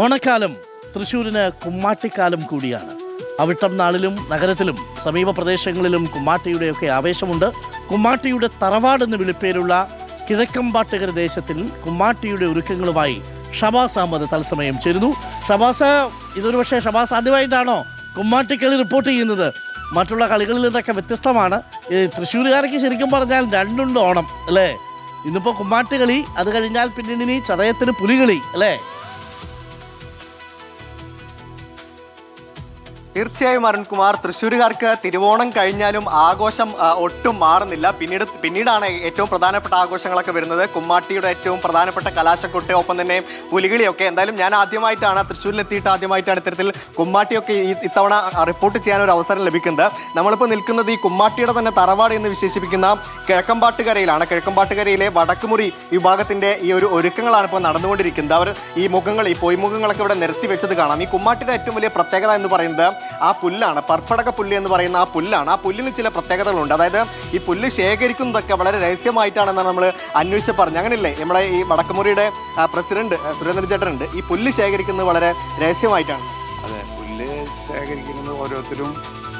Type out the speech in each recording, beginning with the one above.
ഓണക്കാലം തൃശ്ശൂരിന് കുമ്മാട്ടിക്കാലം കൂടിയാണ്. അവിട്ടം നാളിലും നഗരത്തിലും സമീപ പ്രദേശങ്ങളിലും കുമ്മാട്ടിയുടെയൊക്കെ ആവേശമുണ്ട്. കുമ്മാട്ടിയുടെ തറവാടെന്ന് വിളിപ്പേരുള്ള കിഴക്കമ്പാട്ടുകര ദേശത്തിൽ കുമ്മാട്ടിയുടെ ഒരുക്കങ്ങളുമായി ഷബാസ് അഹമ്മദ് തത്സമയം ചേരുന്നു. ഷബാസ്, ഇതൊരു പക്ഷേ ഷബാസ് ആദ്യമായിട്ടാണോ കുമ്മാട്ടിക്കളി റിപ്പോർട്ട് ചെയ്യുന്നത്? മറ്റുള്ള കളികളിൽ നിന്നൊക്കെ വ്യത്യസ്തമാണ്. തൃശ്ശൂരുകാർക്ക് ശരിക്കും പറഞ്ഞാൽ രണ്ടുണ്ട് ഓണം അല്ലേ? ഇന്നിപ്പോൾ കുമ്മാട്ടി കളി, അത് കഴിഞ്ഞാൽ പിന്നീട് ഇനി ചതയത്തിന് പുലികളി അല്ലേ? തീർച്ചയായും അരുൺകുമാർ, തൃശ്ശൂരുകാർക്ക് തിരുവോണം കഴിഞ്ഞാലും ആഘോഷം ഒട്ടും മാറുന്നില്ല. പിന്നീടാണ് ഏറ്റവും പ്രധാനപ്പെട്ട ആഘോഷങ്ങളൊക്കെ വരുന്നത്. കുമ്മാട്ടിയുടെ ഏറ്റവും പ്രധാനപ്പെട്ട കലാശക്കൊട്ട്, ഒപ്പം തന്നെ പുലികളിയൊക്കെ. എന്തായാലും ഞാൻ തൃശ്ശൂരിലെത്തിയിട്ട് ആദ്യമായിട്ടാണ് ഇത്തരത്തിൽ കുമ്മാട്ടിയൊക്കെ ഇത്തവണ റിപ്പോർട്ട് ചെയ്യാൻ ഒരു അവസരം ലഭിക്കുന്നത്. നമ്മളിപ്പോൾ നിൽക്കുന്നത് ഈ കുമ്മാട്ടിയുടെ തന്നെ തറവാട് എന്ന് വിശേഷിപ്പിക്കുന്ന കിഴക്കമ്പാട്ടുകരയിലാണ്. കിഴക്കമ്പാട്ടുകരയിലെ വടക്കുമുറി വിഭാഗത്തിന്റെ ഈ ഒരു ഒരുക്കങ്ങളാണ് ഇപ്പോൾ നടന്നുകൊണ്ടിരിക്കുന്നത്. അവർ ഈ മുഖങ്ങൾ, ഈ പൊയ്മുഖങ്ങളൊക്കെ ഇവിടെ നിരത്തി വെച്ചത് കാണാം. ഈ കുമ്മാട്ടിയുടെ ഏറ്റവും വലിയ പ്രത്യേകത എന്ന് പറയുന്നത് ആ പുല്ലാണ്. പർപ്പടക പുല്ല് എന്ന് പറയുന്ന ആ പുല്ലാണ്. ആ പുല്ലിന് ചില പ്രത്യേകതകളുണ്ട്. അതായത് ഈ പുല്ല് ശേഖരിക്കുന്നതൊക്കെ വളരെ രഹസ്യമായിട്ടാണെന്നാണ് നമ്മൾ അന്വേഷിച്ച് പറഞ്ഞു. അങ്ങനെയല്ലേ നമ്മുടെ ഈ വടക്കുമുറിയുടെ പ്രസിഡന്റ് സുരേന്ദ്രൻ ചേട്ടനുണ്ട്, ഈ പുല്ല് ശേഖരിക്കുന്നത് വളരെ രഹസ്യമായിട്ടാണ്. അതെ, പുല്ല് ശേഖരിക്കുന്നത് ഓരോരുത്തരും.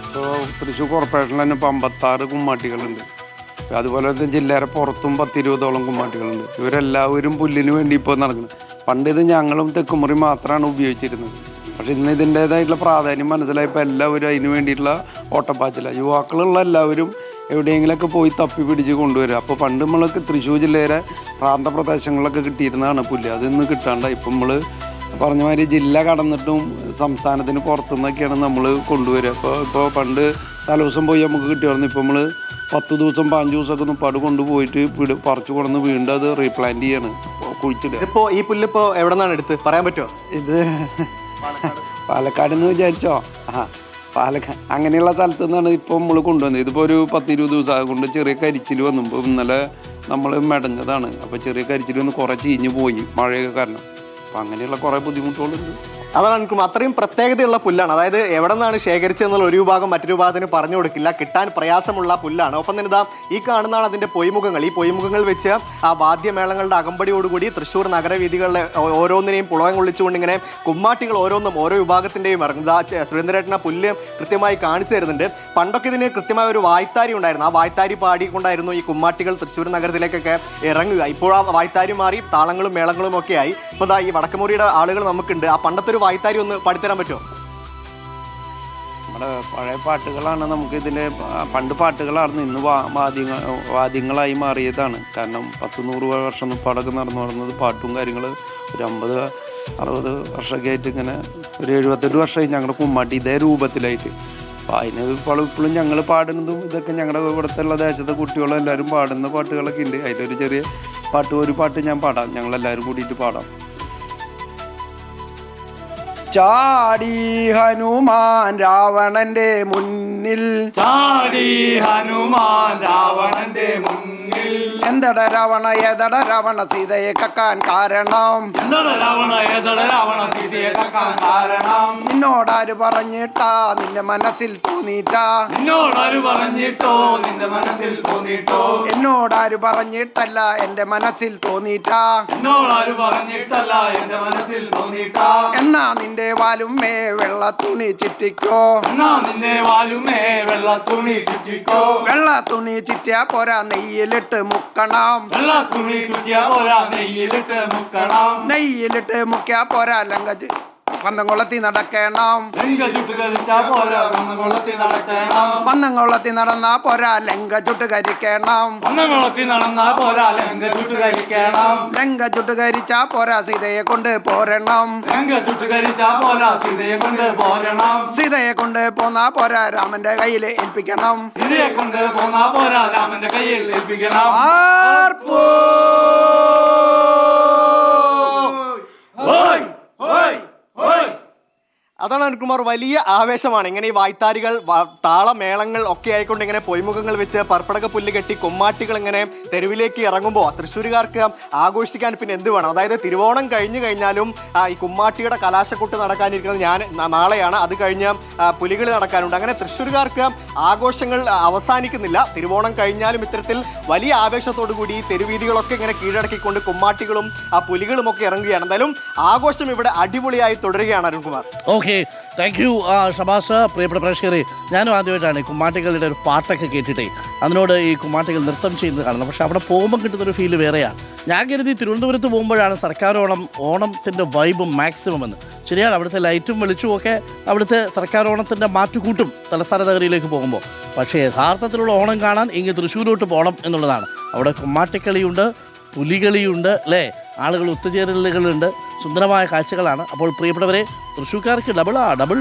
ഇപ്പോൾ തൃശ്ശൂർ കോർപ്പറേഷനിൽ തന്നെ ഇപ്പോൾ 56 കുമ്മാട്ടികളുണ്ട്. അതുപോലെ തന്നെ ജില്ലയുടെ പുറത്തും 10-20ഓളം കുമ്മാട്ടികളുണ്ട്. ഇവരെല്ലാവരും പുല്ലിന് വേണ്ടി ഇപ്പോൾ നടക്കുന്നത്. പണ്ട് ഇത് ഞങ്ങളും തെക്കുമുറി മാത്രമാണ് ഉപയോഗിച്ചിരുന്നത്. പക്ഷെ ഇന്ന് ഇതിൻ്റെതായിട്ടുള്ള പ്രാധാന്യം മനസ്സിലായപ്പോൾ എല്ലാവരും അതിന് വേണ്ടിയിട്ടുള്ള ഓട്ടപ്പാച്ചിലാണ്. യുവാക്കളുള്ള എല്ലാവരും എവിടെയെങ്കിലുമൊക്കെ പോയി തപ്പി പിടിച്ച് കൊണ്ടുവരിക. അപ്പോൾ പണ്ട് നമ്മൾക്ക് തൃശ്ശൂർ ജില്ലയിലെ പ്രാന്തപ്രദേശങ്ങളിലൊക്കെ കിട്ടിയിരുന്നതാണ് പുല്ല്. അതിന്ന് കിട്ടാണ്ട് ഇപ്പം നമ്മൾ പറഞ്ഞ മാതിരി ജില്ല കടന്നിട്ടും സംസ്ഥാനത്തിന് പുറത്തുനിന്നൊക്കെയാണ് നമ്മൾ കൊണ്ടുവരിക. ഇപ്പോൾ പണ്ട് തലേദിവസം പോയി നമുക്ക് കിട്ടിയായിരുന്നു. ഇപ്പോൾ നമ്മൾ 10 ദിവസം 5 ദിവസമൊക്കെ നിപ്പാട് കൊണ്ടുപോയിട്ട് പറിച്ചു കൊണ്ടുവന്ന് വീണ്ടും അത് റീപ്ലാന്റ് ചെയ്യാണ്, കുഴിച്ചിടുക. ഇപ്പോൾ ഈ പുല്ല് ഇപ്പോൾ എവിടെ നിന്നാണ് എടുത്ത് പറയാൻ പറ്റുമോ? ഇത് പാലക്കാട് എന്ന് വിചാരിച്ചോ? അങ്ങനെയുള്ള സ്ഥലത്തു നിന്നാണ് ഇപ്പോൾ നമ്മൾ കൊണ്ടുവന്നത്. ഇതിപ്പോൾ ഒരു 10-20 ദിവസം കൊണ്ട് ചെറിയ കരിച്ചിൽ വന്നു. ഇന്നലെ നമ്മൾ മെടഞ്ഞതാണ്. അപ്പോൾ ചെറിയ കരിച്ചിൽ വന്ന് കുറേ ചീഞ്ഞ് പോയി മഴയൊക്കെ കാരണം. അപ്പം അങ്ങനെയുള്ള കുറേ ബുദ്ധിമുട്ടുകളുണ്ട്. അതാണ് എനിക്കും അത്രയും പ്രത്യേകതയുള്ള പുല്ലാണ്. അതായത് എവിടെ നിന്നാണ് ശേഖരിച്ചതെന്നുള്ള ഒരു വിഭാഗം മറ്റൊരു വിഭാഗത്തിന് പറഞ്ഞു കൊടുക്കില്ല. കിട്ടാൻ പ്രയാസമുള്ള പുല്ലാണ്. ഒപ്പം തന്നെ ഇതാ ഈ കാണുന്നതാണ് അതിൻ്റെ പൊയ്മുഖങ്ങൾ. ഈ പൊയ്മുഖങ്ങൾ വെച്ച് ആ വാദ്യമേളങ്ങളുടെ അകമ്പടിയോടുകൂടി തൃശ്ശൂർ നഗരവീഥികളിലെ ഓരോന്നിനെയും പുളകം കൊള്ളിച്ചുകൊണ്ട് ഇങ്ങനെ കുമ്മാട്ടികൾ ഓരോന്നും ഓരോ വിഭാഗത്തിൻ്റെയും ഇറങ്ങുന്നത്. സുരേന്ദ്രേട്ടന പുല്ല് കൃത്യമായി കാണിച്ചു തരുന്നുണ്ട്. പണ്ടൊക്കെ ഇതിന് കൃത്യമായ ഒരു വായ്ത്താരി ഉണ്ടായിരുന്നു. ആ വായ്ത്താരി പാടിക്കൊണ്ടായിരുന്നു ഈ കുമ്മാട്ടികൾ തൃശ്ശൂർ നഗരത്തിലേക്കൊക്കെ ഇറങ്ങുക. ഇപ്പോൾ ആ വായ്ത്താരി മാറി താളങ്ങളും മേളങ്ങളും ഒക്കെ ആയി. ഇപ്പോൾ ഇതാ ഈ വടക്കുമുറിയുടെ ആളുകൾ നമുക്കുണ്ട്. ആ പണ്ടത്തെ ഒരു വായ്ത്താരി ഒന്ന് പാടിത്തരാൻ പറ്റുമോ? നമ്മുടെ പഴയ പാട്ടുകളാണ്. നമുക്ക് ഇതിൻ്റെ പണ്ട് പാട്ടുകളായിരുന്നു, ഇന്ന് വാദ്യങ്ങളായി മാറിയതാണ്. കാരണം 10-100 വർഷം പാടൊക്കെ നടന്നത് പാട്ടും കാര്യങ്ങൾ. ഒരു 50-60 വർഷമൊക്കെ ആയിട്ട് ഇങ്ങനെ ഒരു 78 വർഷമായി ഞങ്ങളുടെ കുമ്മാട്ടി ഇതേ രൂപത്തിലായിട്ട്. അപ്പോൾ അതിന് ഇപ്പോഴും ഞങ്ങൾ പാടുന്നതും ഇതൊക്കെ ഞങ്ങളുടെ ഇവിടുത്തെ ദേശത്തെ കുട്ടികളും എല്ലാവരും പാടുന്ന പാട്ടുകളൊക്കെ ഉണ്ട്. അതിലൊരു ചെറിയ ഒരു പാട്ട് ഞാൻ പാടാം, ഞങ്ങളെല്ലാവരും കൂടിയിട്ട് പാടാം. ചാടി ഹനുമാൻ രാവണന്റെ മുന്നിൽ, ചാടി ഹനുമാൻ രാവണന്റെ മുന്നിൽ. എന്തട രാവണ ഏതട രാവണ സീതയെ കക്കാൻ കാരണം, എന്തട രാവണ ഏതട രാവണ സീതയെ കക്കാൻ കാരണം. നിന്നോടാര് പറഞ്ഞിട്ടാ നിന്റെ മനസ്സിൽ തോന്നിയിട്ടാ, നിന്നോടാര് പറഞ്ഞിട്ടോ നിന്റെ മനസ്സിൽ തോന്നിട്ടോ. എന്നോടാര് പറഞ്ഞിട്ടല്ല എന്റെ മനസ്സിൽ തോന്നിയിട്ടാ, എന്നോടാര് പറഞ്ഞിട്ടല്ല എന്റെ മനസ്സിൽ തോന്നിട്ടാ. എന്നാ നിന്റെ വാലുമേ വെള്ള തുണി ചുറ്റിക്കോ, എന്നാ നിന്റെ വാലുമേ വെള്ള തുണി ചുറ്റിക്കോ. വെള്ള തുണി ചുറ്റിയാ പോരാ നെയ്യിലിട്ട് മുക്കണം, വെള്ള തുണി ചുറ്റിയാ പോരാ നെയ്യിലിട്ട് മുക്കണം. നെയ്യിലിട്ട് മുക്കിയാ പോരാ പന്തംകുളത്തി നടക്കണം, ലങ്ക ചുട്ട് കരിച്ചാ പോരാ പന്തംകുളത്തി നടക്കണം. പന്തംകുളത്തി നടന്നാ പോരാ ലങ്ക ചുട്ട് കരിക്കണം, പന്തംകുളത്തി നടന്നാ പോരാ ലങ്ക ചുട്ട് കരിക്കണം. ലങ്ക ചുട്ട് കരിച്ചാ പോരാ സീതയെ കൊണ്ട് പോരണം, ലങ്ക ചുട്ട് കരിച്ചാ പോരാ സീതയെ കൊണ്ട് പോരണം. സീതയെ കൊണ്ട് പോന്നാ പോരാ രാമന്റെ കയ്യിൽ ഏൽപ്പിക്കണം, സീതയെ കൊണ്ട് പോന്നാ പോരാ രാമന്റെ കയ്യിൽ ഏൽപ്പിക്കണം. അതാണ് അരുൺകുമാർ, വലിയ ആവേശമാണ്. ഇങ്ങനെ ഈ വായ്ത്താരികൾ താളമേളങ്ങൾ ഒക്കെ ആയിക്കൊണ്ട് ഇങ്ങനെ പൊയ്മുഖങ്ങൾ വെച്ച് പർപ്പടക പുല്ല് കെട്ടി കുമ്മാട്ടികൾ ഇങ്ങനെ തെരുവിലേക്ക് ഇറങ്ങുമ്പോൾ തൃശ്ശൂരുകാർക്ക് ആഘോഷിക്കാൻ പിന്നെ എന്ത് വേണം? അതായത് തിരുവോണം കഴിഞ്ഞു കഴിഞ്ഞാലും ഈ കുമ്മാട്ടിയുടെ കലാശക്കൊട്ട് നടക്കാനിരിക്കുന്നത് നാളെയാണ്. അത് കഴിഞ്ഞ് പുലികളി നടക്കാനുണ്ട്. അങ്ങനെ തൃശ്ശൂരുകാർക്ക് ആഘോഷങ്ങൾ അവസാനിക്കുന്നില്ല. തിരുവോണം കഴിഞ്ഞാലും ഇത്തരത്തിൽ വലിയ ആവേശത്തോടു കൂടി തെരുവീതികളൊക്കെ ഇങ്ങനെ കീഴടക്കിക്കൊണ്ട് കുമ്മാട്ടികളും പുലികളും ഒക്കെ ഇറങ്ങുകയാണ്. എന്തായാലും ആഘോഷം ഇവിടെ അടിപൊളിയായി തുടരുകയാണ് Arunkumar. Okay, thank you Shabaz. പ്രിയപ്പെട്ട പ്രേക്ഷകരെ, ഞാനും ആദ്യമായിട്ടാണ് ഈ കുമ്മാട്ടികളുടെ ഒരു പാട്ടൊക്കെ കേട്ടിട്ടേ അതിനോട് ഈ കുമ്മാട്ടികൾ നൃത്തം ചെയ്യുന്നത് കാണുന്നത്. പക്ഷെ അവിടെ പോകുമ്പോൾ കിട്ടുന്നൊരു ഫീല് വേറെയാണ്. ഞാൻ കരുതി തിരുവനന്തപുരത്ത് പോകുമ്പോഴാണ് സർക്കാർ ഓണത്തിൻ്റെ വൈബും മാക്സിമം എന്ന്. ശരിയാണ്, അവിടുത്തെ ലൈറ്റും വെളിച്ചവും ഒക്കെ അവിടുത്തെ സർക്കാർ ഓണത്തിൻ്റെ മാറ്റുകൂട്ടും തലസ്ഥാന നഗരിയിലേക്ക് പോകുമ്പോൾ. പക്ഷേ യഥാർത്ഥത്തിലുള്ള ഓണം കാണാൻ ഇങ്ങ് തൃശ്ശൂരോട്ട് പോകണം എന്നുള്ളതാണ്. അവിടെ കുമ്മാട്ടിക്കളിയുണ്ട്, പുലികളിയുണ്ട്, അല്ലേ? ആളുകൾ ഒത്തുചേരലുകളുണ്ട്, സുന്ദരമായ കാഴ്ചകളാണ്. അപ്പോൾ പ്രിയപ്പെട്ടവരെ, തൃശ്ശൂർക്കാർക്ക് ഡബിൾ